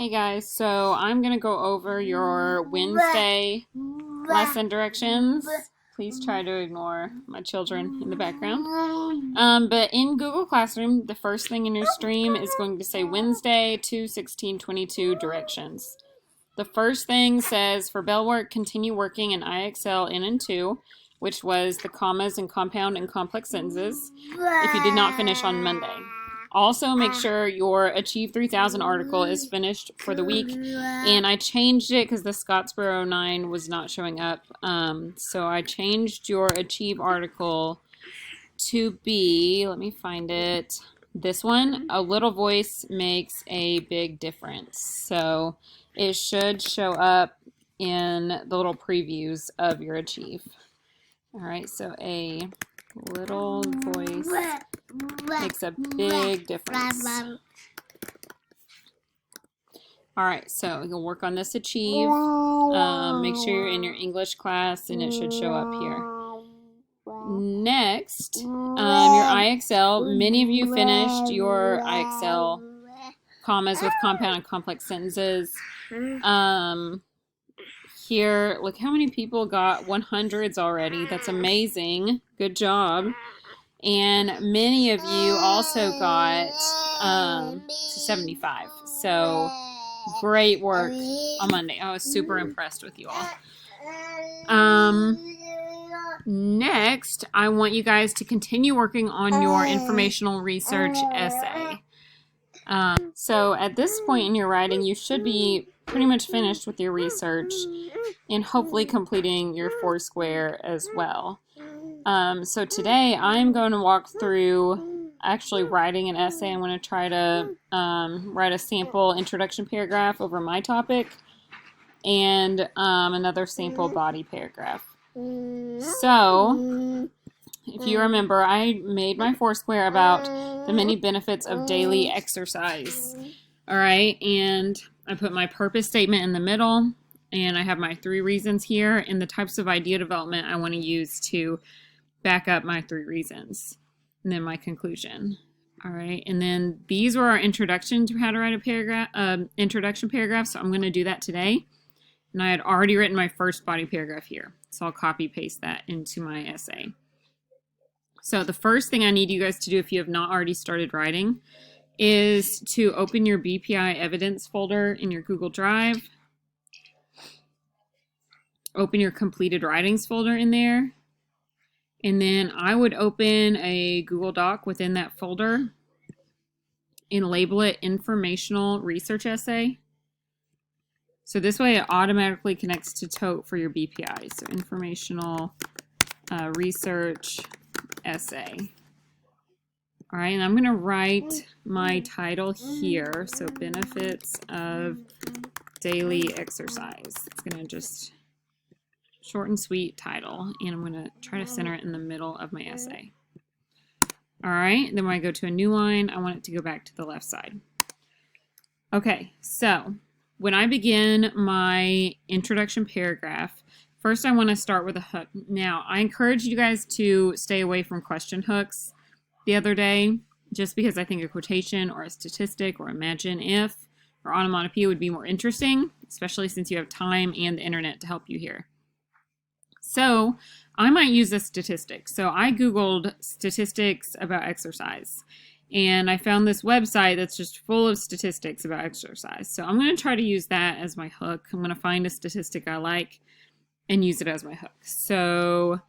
Hey guys, so I'm going to go over your Wednesday lesson directions. Please try to ignore my children in the background. But in Google Classroom, the first thing in your stream is going to say Wednesday 2/16/22 directions. The first thing says for bell work, continue working in IXL N and 2, which was the commas and compound and complex sentences, if you did not finish on Monday. Also, make sure your Achieve 3000 article is finished for the week. And I changed it because the Scottsboro 9 was not showing up. So I changed your Achieve article to be, let me find it, this one. A little voice makes a big difference. So it should show up in the little previews of your Achieve. All right, so a little voice makes a big difference. All right, so you'll work on this Achieve. Make sure you're in your English class, and it should show up here. Next, your IXL. Many of you finished your IXL commas with compound and complex sentences. Here, look how many people got 100s already. That's amazing. Good job. And many of you also got 75. So great work on Monday. I was super impressed with you all. Next, I want you guys to continue working on your informational research essay. So at this point in your writing, you should be pretty much finished with your research and hopefully completing your Foursquare as well. So today I'm going to walk through actually writing an essay. I'm going to try to write a sample introduction paragraph over my topic and another sample body paragraph. So if you remember, I made my Foursquare about the many benefits of daily exercise. All right, and I put my purpose statement in the middle, and I have my 3 reasons here and the types of idea development I want to use to back up my 3 reasons, and then my conclusion. All right, and then these were our introduction to how to write a paragraph, introduction paragraph, so I'm going to do that today. And I had already written my first body paragraph here, so I'll copy paste that into my essay. So the first thing I need you guys to do, if you have not already started writing, is to open your BPI evidence folder in your Google Drive. Open your completed writings folder in there. And then I would open a Google Doc within that folder and label it Informational Research Essay. So this way it automatically connects to TOTE for your BPI. So Informational Research Essay. All right, and I'm going to write my title here. So Benefits of Daily Exercise. It's going to just short and sweet title, and I'm going to try to center it in the middle of my essay. All right, then when I go to a new line, I want it to go back to the left side. Okay, so when I begin my introduction paragraph, first I want to start with a hook. Now, I encourage you guys to stay away from question hooks the other day, just because I think a quotation or a statistic or imagine if or onomatopoeia would be more interesting, especially since you have time and the internet to help you here. So I might use a statistic. So I Googled statistics about exercise, and I found this website that's just full of statistics about exercise. So I'm going to try to use that as my hook. I'm going to find a statistic I like and use it as my hook. So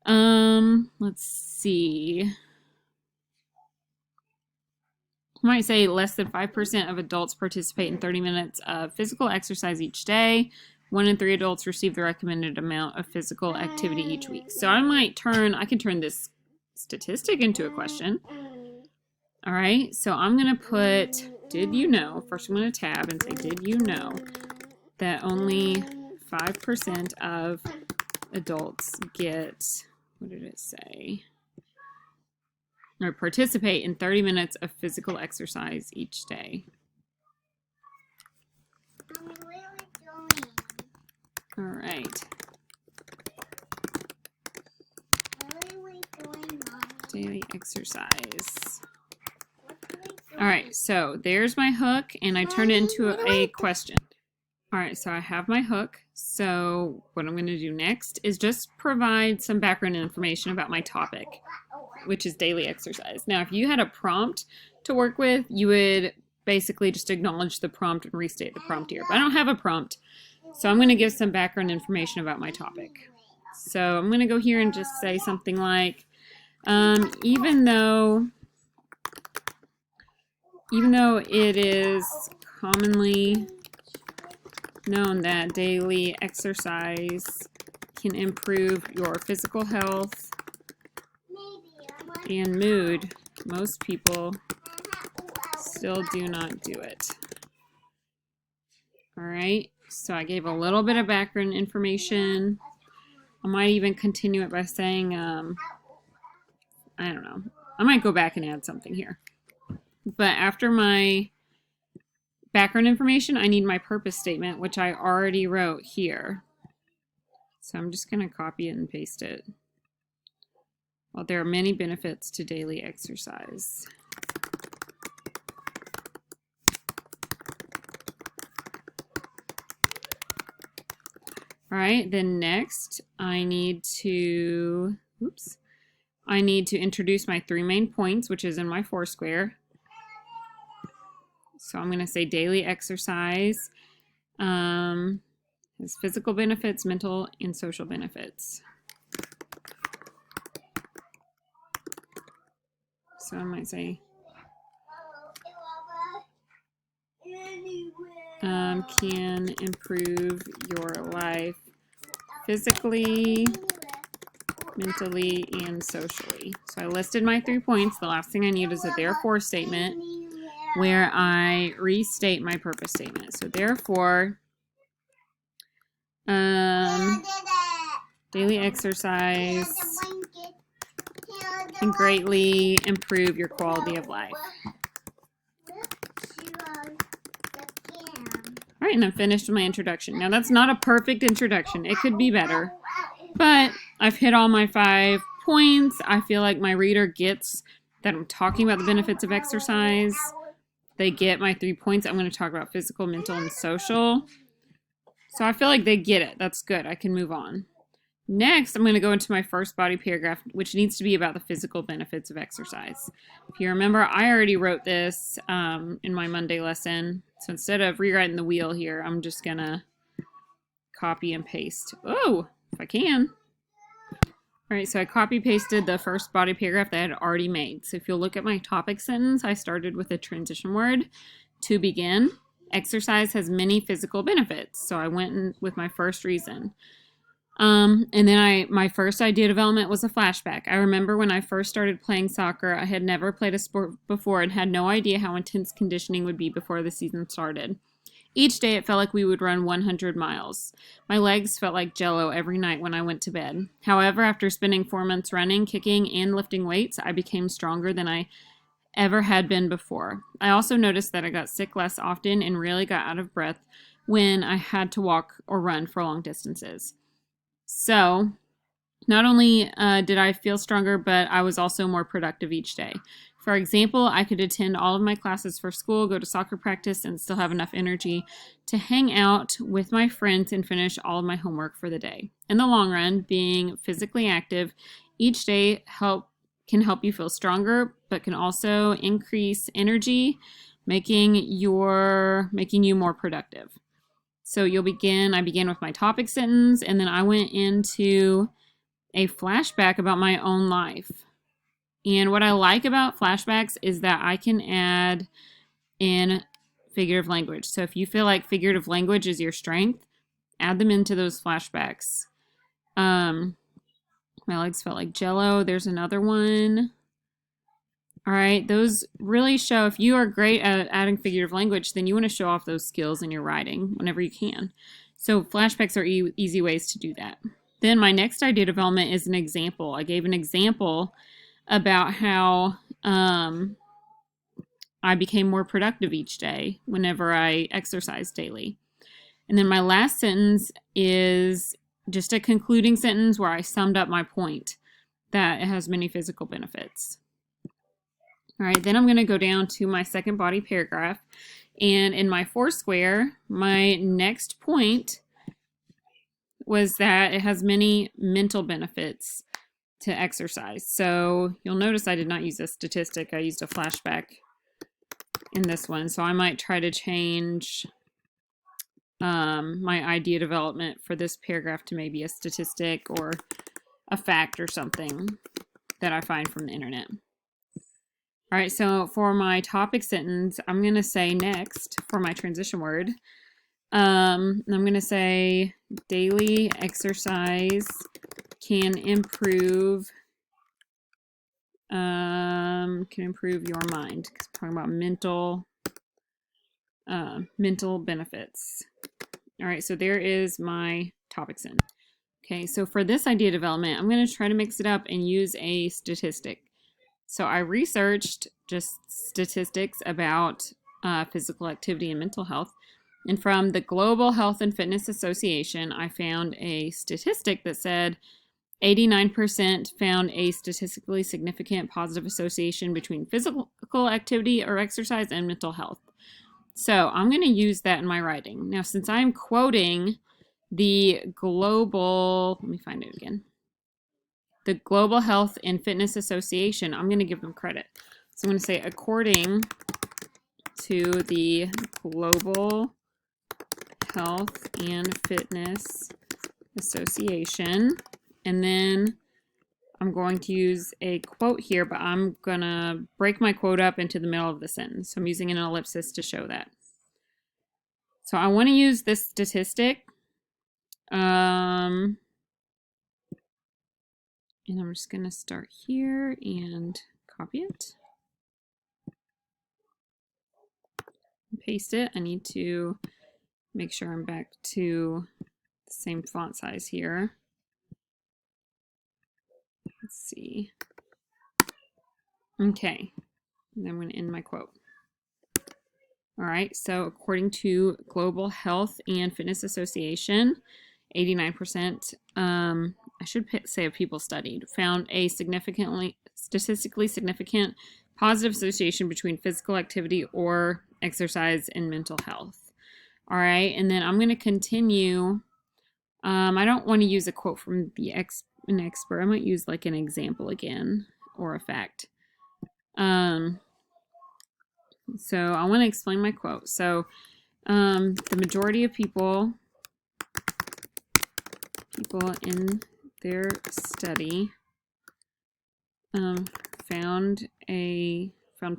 let's see. I might say less than 5% of adults participate in 30 minutes of physical exercise each day. 1 in 3 adults receive the recommended amount of physical activity each week. So I can turn this statistic into a question. All right, so I'm going to put, did you know, first I'm going to tab and say, did you know that only 5% of adults get, what did it say? Or participate in 30 minutes of physical exercise each day. All right. Daily exercise. All right, so there's my hook, and I turned it into a question. All right, so I have my hook. So what I'm going to do next is just provide some background information about my topic, which is daily exercise. Now, if you had a prompt to work with, you would basically just acknowledge the prompt and restate the prompt here. But I don't have a prompt, so I'm going to give some background information about my topic. So I'm going to go here and just say something like, even though it is commonly known that daily exercise can improve your physical health and mood, most people still do not do it. All right, so I gave a little bit of background information. I might even continue it by saying, I don't know. I might go back and add something here. But after my background information, I need my purpose statement, which I already wrote here. So I'm just going to copy it and paste it. Well, there are many benefits to daily exercise. All right, then next I need to, introduce my 3 main points, which is in my Foursquare. So I'm going to say daily exercise has physical benefits, mental, and social benefits. So I might say can improve your life physically, mentally, and socially. So I listed my 3 points. The last thing I need is a therefore statement where I restate my purpose statement. So therefore, daily exercise can greatly improve your quality of life. All right, and I'm finished with my introduction. Now, that's not a perfect introduction. It could be better, but I've hit all my 5 points. I feel like my reader gets that I'm talking about the benefits of exercise. They get my 3 points. I'm going to talk about physical, mental, and social. So I feel like they get it. That's good. I can move on. Next, I'm going to go into my first body paragraph, which needs to be about the physical benefits of exercise. If you remember, I already wrote this in my Monday lesson. So instead of rewriting the wheel here, I'm just going to copy and paste. Oh, if I can. All right, so I copy pasted the first body paragraph that I had already made. So if you'll look at my topic sentence, I started with a transition word, to begin. Exercise has many physical benefits. So I went in with my first reason. And then my first idea development was a flashback. I remember when I first started playing soccer, I had never played a sport before and had no idea how intense conditioning would be before the season started. Each day it felt like we would run 100 miles. My legs felt like jello every night when I went to bed. However, after spending 4 months running, kicking, and lifting weights, I became stronger than I ever had been before. I also noticed that I got sick less often and really got out of breath when I had to walk or run for long distances. So, not only did I feel stronger, but I was also more productive each day. For example, I could attend all of my classes for school, go to soccer practice, and still have enough energy to hang out with my friends and finish all of my homework for the day. In the long run, being physically active each day can help you feel stronger, but can also increase energy, making you more productive. So I began with my topic sentence, and then I went into a flashback about my own life. And what I like about flashbacks is that I can add in figurative language. So if you feel like figurative language is your strength, add them into those flashbacks. My legs felt like jello. There's another one. All right, those really show, if you are great at adding figurative language, then you want to show off those skills in your writing whenever you can. So flashbacks are easy ways to do that. Then my next idea development is an example. I gave an example about how I became more productive each day whenever I exercised daily. And then my last sentence is just a concluding sentence where I summed up my point that it has many physical benefits. All right, then I'm going to go down to my second body paragraph. And in my foursquare, my next point was that it has many mental benefits to exercise. So you'll notice I did not use a statistic. I used a flashback in this one. So I might try to change my idea development for this paragraph to maybe a statistic or a fact or something that I find from the internet. All right, so for my topic sentence, I'm going to say next for my transition word. I'm going to say daily exercise can improve your mind. Because we're talking about mental benefits. All right, so there is my topic sentence. Okay, so for this idea development, I'm going to try to mix it up and use a statistic. So I researched just statistics about physical activity and mental health. And from the Global Health and Fitness Association, I found a statistic that said 89% found a statistically significant positive association between physical activity or exercise and mental health. So I'm going to use that in my writing. Now, since I'm quoting the global, let me find it again. The Global Health and Fitness Association, I'm going to give them credit. So I'm going to say, according to the Global Health and Fitness Association, and then I'm going to use a quote here, but I'm going to break my quote up into the middle of the sentence. So I'm using an ellipsis to show that. So I want to use this statistic. And I'm just going to start here and copy it. Paste it. I need to make sure I'm back to the same font size here. Let's see. Okay. And I'm going to end my quote. All right. So according to Global Health and Fitness Association, 89%, I should say of people studied, found a statistically significant positive association between physical activity or exercise and mental health. All right, and then I'm going to continue. I don't want to use a quote from an expert. I might use like an example again or a fact. So I want to explain my quote. So the majority of people in their study found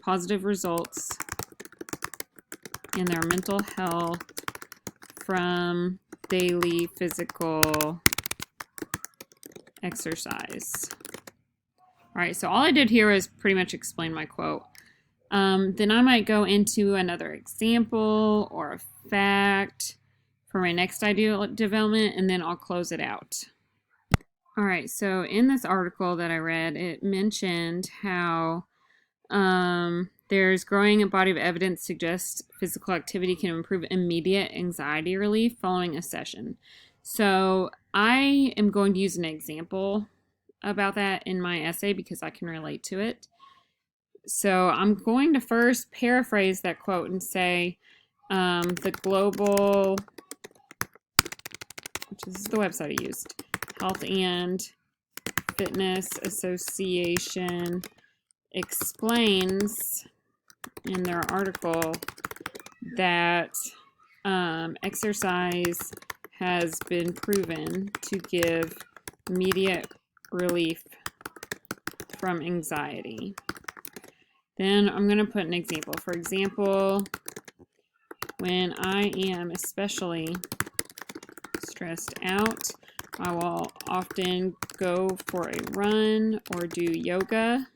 positive results in their mental health from daily physical exercise. All right, so all I did here was pretty much explain my quote. Then I might go into another example or a fact for my next idea development, and then I'll close it out. All right, so in this article that I read, it mentioned how there's growing a body of evidence suggests physical activity can improve immediate anxiety relief following a session. So I am going to use an example about that in my essay because I can relate to it. So I'm going to first paraphrase that quote and say the Global, which is the website I used, Health and Fitness Association explains in their article that exercise has been proven to give immediate relief from anxiety. Then I'm going to put an example. For example, when I am especially stressed out, I will often go for a run or do yoga,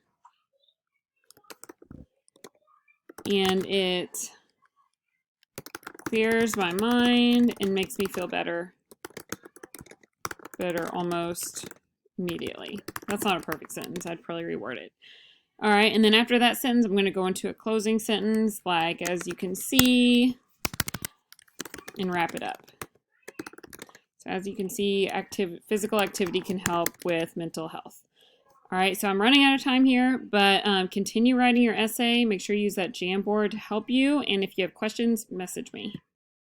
and it clears my mind and makes me feel better almost immediately. That's not a perfect sentence. I'd probably reword it. All right, and then after that sentence, I'm going to go into a closing sentence, like, as you can see, and wrap it up. So as you can see, physical activity can help with mental health. All right, so I'm running out of time here, but continue writing your essay. Make sure you use that Jamboard to help you. And if you have questions, message me.